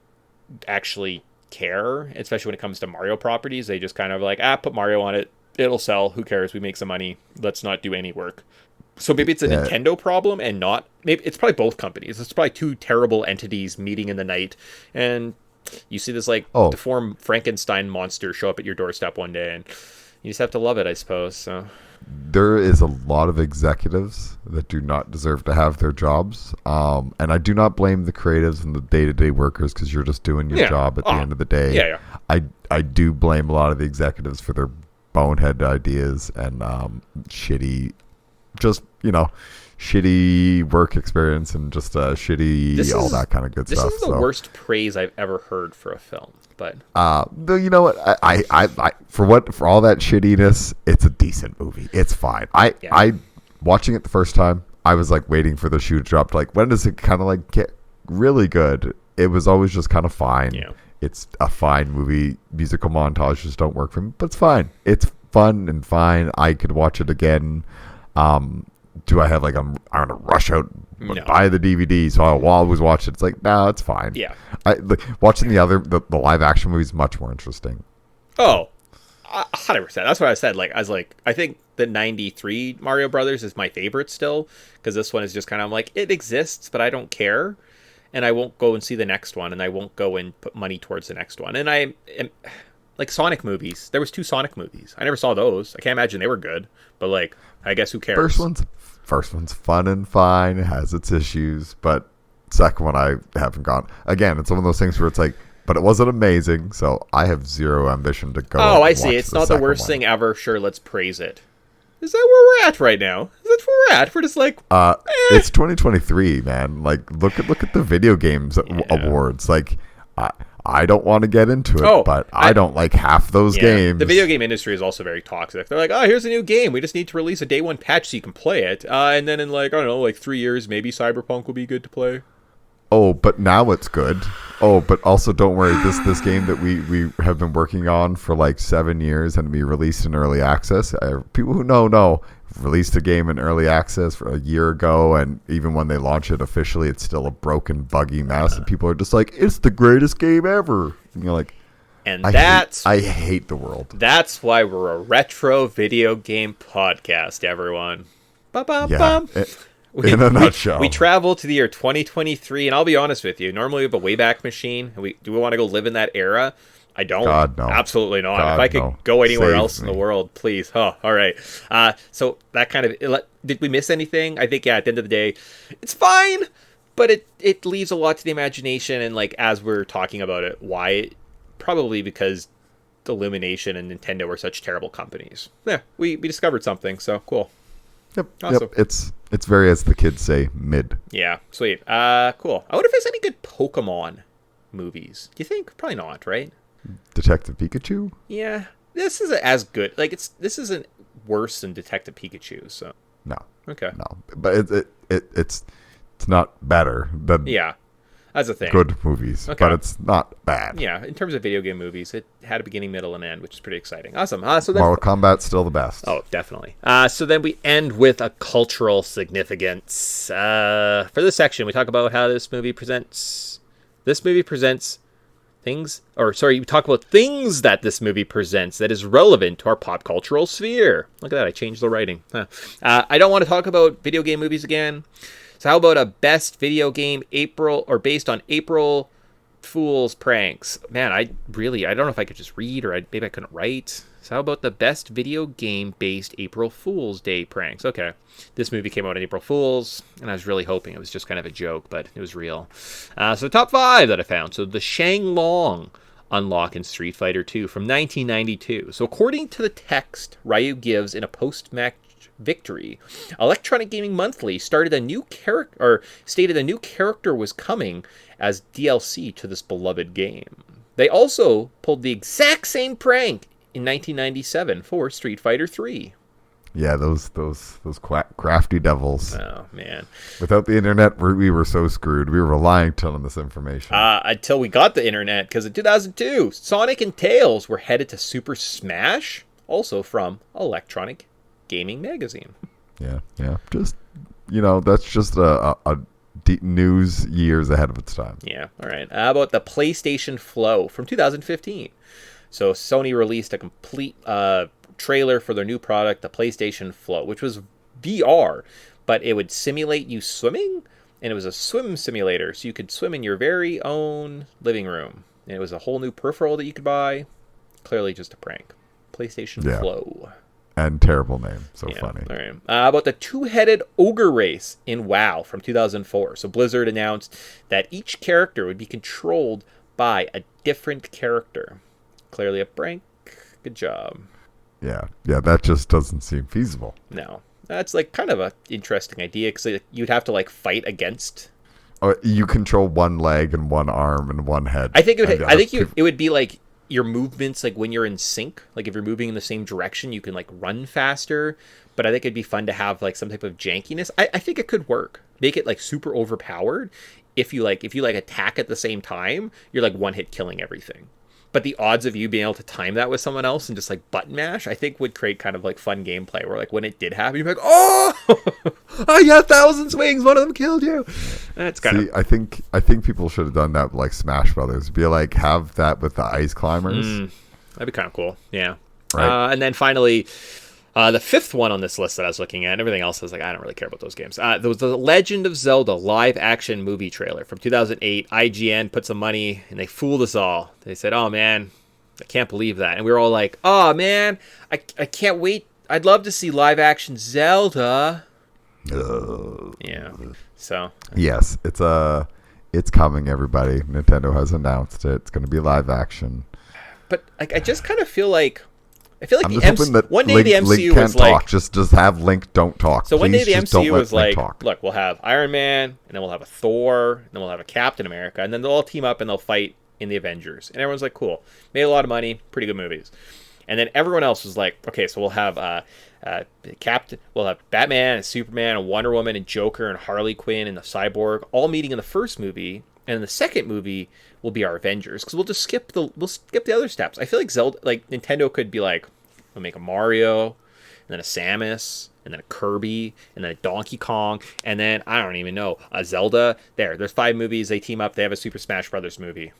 actually care, especially when it comes to Mario properties. They just kind of like, put Mario on it. It'll sell. Who cares? We make some money. Let's not do any work. So maybe it's a Nintendo problem and not, maybe it's probably both companies. It's probably two terrible entities meeting in the night, and you see this like deformed Frankenstein monster show up at your doorstep one day, and you just have to love it, I suppose. So there is a lot of executives that do not deserve to have their jobs, and I do not blame the creatives and the day-to-day workers because you're just doing your job at the end of the day. Yeah. I do blame a lot of the executives for their bonehead ideas and shitty work experience and just all that kind of good stuff. This is the worst praise I've ever heard for a film. But you know what? I for all that shittiness, it's a decent movie. It's fine. I watching it the first time, I was like waiting for the shoe to drop. Like, when does it kind of like get really good? It was always just kind of fine. Yeah. It's a fine movie. Musical montages don't work for me, but it's fine. It's fun and fine. I could watch it again. Do I have like I'm gonna rush out buy the DVD so I'll always watch it? It's like, no, it's fine. Yeah. Watching the live action movie is much more interesting. 100%. That's what I said. I think the 93 Mario Brothers is my favorite still, because this one is just kind of like, it exists, but I don't care, and I won't go and see the next one, and I won't go and put money towards the next one. And I am like Sonic movies. There was 2 Sonic movies. I never saw those. I can't imagine they were good, but like, I guess who cares? First one's fun and fine. It has its issues, but second one I haven't gone. Again, it's one of those things where it's like, but it wasn't amazing, so I have zero ambition to go. Oh, I see. It's not the worst thing ever. Sure, let's praise it. Is that where we're at right now? Is that where we're at? We're just like, It's 2023, man. Like, look at the video games awards. Like, I don't want to get into it, but I don't like half those games. The video game industry is also very toxic. They're like, here's a new game. We just need to release a day one patch so you can play it. And then in like, I don't know, like 3 years, maybe Cyberpunk will be good to play. Oh, but now it's good. Oh, but also don't worry. This game that we have been working on for like 7 years and we released in early access. People who know released a game in early access for a year ago, and even when they launch it officially, it's still a broken, buggy mess, and people are just like, it's the greatest game ever. And you're like, and I hate the world. That's why we're a retro video game podcast, everyone. Ba-ba-bum. In a nutshell. We travel to the year 2023, and I'll be honest with you, normally we have a Wayback Machine. Do we want to go live in that era? I don't. God, no. Absolutely not. God, if I could go anywhere else in me. the world, please. Oh, all right. So that kind of... Did we miss anything? I think, at the end of the day, it's fine, but it leaves a lot to the imagination, and like as we're talking about it, why? Probably because Illumination and Nintendo are such terrible companies. Yeah, we discovered something, so cool. Yep. Awesome. Yep. It's very, as the kids say, mid. Yeah, sweet. Cool. I wonder if there's any good Pokemon movies. Do you think? Probably not, right? Detective Pikachu? Yeah, this isn't as good. Like this isn't worse than Detective Pikachu. So No. okay. No. But it's not better than Yeah, that's the thing. good movies. Okay. But it's not bad. Yeah, in terms of video game movies, it had a beginning, middle, and end, which is pretty exciting. Awesome. So then, Mortal Kombat's still the best. oh, definitely. So then we end with a cultural significance. For this section, we talk about how this movie presents. This movie presents things, we talk about things that this movie presents that is relevant to our pop cultural sphere. Look at that, I changed the writing. I don't want to talk about video game movies again. So how about a best video game based on April Fool's pranks? Man, I don't know if I could just read, or maybe I couldn't write. So how about the best video game based April Fool's Day pranks? Okay, this movie came out on April Fool's, and I was really hoping it was just kind of a joke, but it was real. So the top 5 that I found. So the Shanglong unlock in Street Fighter 2 from 1992. So according to the text Ryu gives in a post-match victory, Electronic Gaming Monthly stated a new character was coming as DLC to this beloved game. They also pulled the exact same prank in 1997 for Street Fighter 3. Yeah, those crafty devils. Oh man! Without the internet, we were so screwed. We were relying on this information. Until we got the internet, because in 2002, Sonic and Tails were headed to Super Smash, also from Electronic Gaming Magazine. Yeah. Just that's just a deep news years ahead of its time. Yeah. All right. How about the PlayStation Flow from 2015? So Sony released a complete trailer for their new product, the PlayStation Flow, which was VR, but it would simulate you swimming, and it was a swim simulator, so you could swim in your very own living room. And it was a whole new peripheral that you could buy. Clearly just a prank. PlayStation Flow. And terrible name. So Yeah, funny. all right. About the two-headed ogre race in WoW from 2004. So Blizzard announced that each character would be controlled by a different character. Clearly a prank. Good job. Yeah, that just doesn't seem feasible. No. That's like kind of an interesting idea, because you'd have to like fight against. Oh, you control one leg and one arm and one head. I think it would be like your movements, like when you're in sync, like if you're moving in the same direction, you can like run faster. But I think it'd be fun to have like some type of jankiness. I think it could work. Make it like super overpowered. If you attack at the same time, you're like one hit killing everything. But the odds of you being able to time that with someone else and just like button mash, I think would create kind of like fun gameplay where like when it did happen, you'd be like, oh, I got 1,000 swings, one of them killed you. That's kind of. I think people should have done that with like Smash Brothers. Be like, have that with the ice climbers. That'd be kind of cool. Yeah. Right. And then finally, the fifth one on this list that I was looking at, and everything else is like, I don't really care about those games. There was the Legend of Zelda live action movie trailer from 2008. IGN put some money and they fooled us all. They said, oh man, I can't believe that. And we were all like, oh man, I can't wait. I'd love to see live action Zelda. Yeah. So. Yes, it's coming, everybody. Nintendo has announced it. It's going to be live action. But like, I just kind of feel like I'm just hoping that one day Link, the MCU Link was can't like, talk. Just have Link don't talk. So one day Please the just don't MCU let was Link like, talk. look, we'll have Iron Man, and then we'll have a Thor, and then we'll have a Captain America, and then they'll all team up and they'll fight in the Avengers. And everyone's like, cool, made a lot of money, pretty good movies. And then everyone else was like, okay, so we'll have we'll have Batman and Superman and Wonder Woman and Joker and Harley Quinn and the Cyborg all meeting in the first movie, and in the second movie will be our Avengers, because we'll skip the other steps. I feel like Nintendo could be like, we'll make a Mario, and then a Samus, and then a Kirby, and then a Donkey Kong, and then, I don't even know, a Zelda. There's 5 movies, they team up, they have a Super Smash Brothers movie.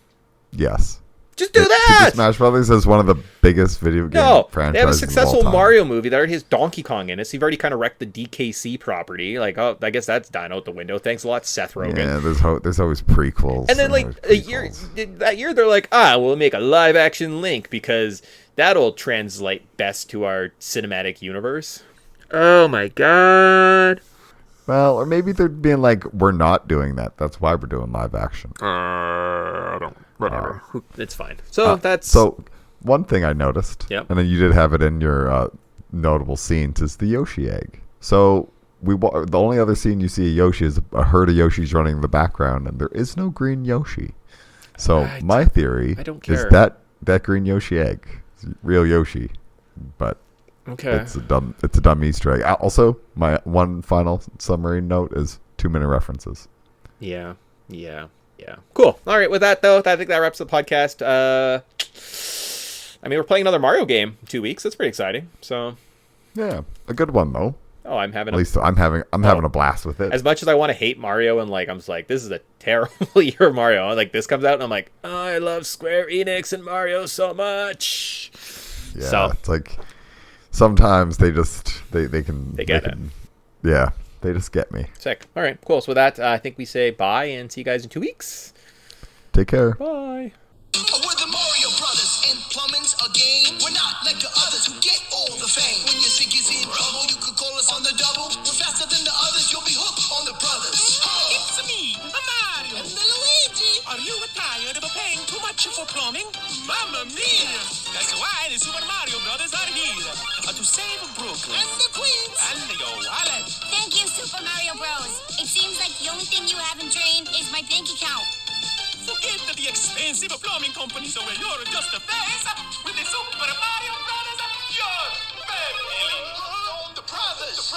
Yes. Just do that! Super Smash Brothers is one of the biggest video game franchises. They have a successful of all time. Mario movie that already has Donkey Kong in it, so you've already kind of wrecked the DKC property. Like, oh, I guess that's dying out the window. Thanks a lot, Seth Rogen. Yeah, there's always prequels. And then, like, that year, they're like, we'll make a live-action Link, because that'll translate best to our cinematic universe. Oh, my God. Well, or maybe they're being like, we're not doing that. That's why we're doing live action. I don't. Whatever. It's fine. So that's. So one thing I noticed, Yep. and then you did have it in your notable scenes, is the Yoshi egg. So the only other scene you see a Yoshi is a herd of Yoshis running in the background, and there is no green Yoshi. So my theory is that green Yoshi egg is real Yoshi, but Okay. it's a dumb Easter egg. Also, my one final summary note is 2-minute references. Yeah. Cool. All right. With that, though, I think that wraps up the podcast. I mean, we're playing another Mario game in 2 weeks. That's pretty exciting. So. Yeah, a good one though. Oh, I'm having. At least I'm having a blast with it. As much as I want to hate Mario and like I'm just like this is a terrible year of Mario. Like this comes out and I'm like, oh, I love Square Enix and Mario so much. Yeah, so, it's like sometimes they just they get it. Yeah, they just get me. Sick. All right, cool. So with that, I think we say bye and see you guys in 2 weeks. Take care. Bye. We're the Mario Brothers, and plumbing's a game. We're not like the others who get all the fame. When your sink is in trouble, you could call us on the double. We're faster than the others, you'll be hooked on the brothers. It's me, Mario, and the Luigi. Are you tired of paying too much for plumbing? Mamma mia! That's why the Super Mario Brothers are here to save Brooklyn and the Queens and your wallet. Thank you, Super Mario Bros. It seems like the only thing you haven't drained is my bank account. Forget the expensive plumbing companies where you're just a face. With the Super Mario Brothers, you're family. The brothers.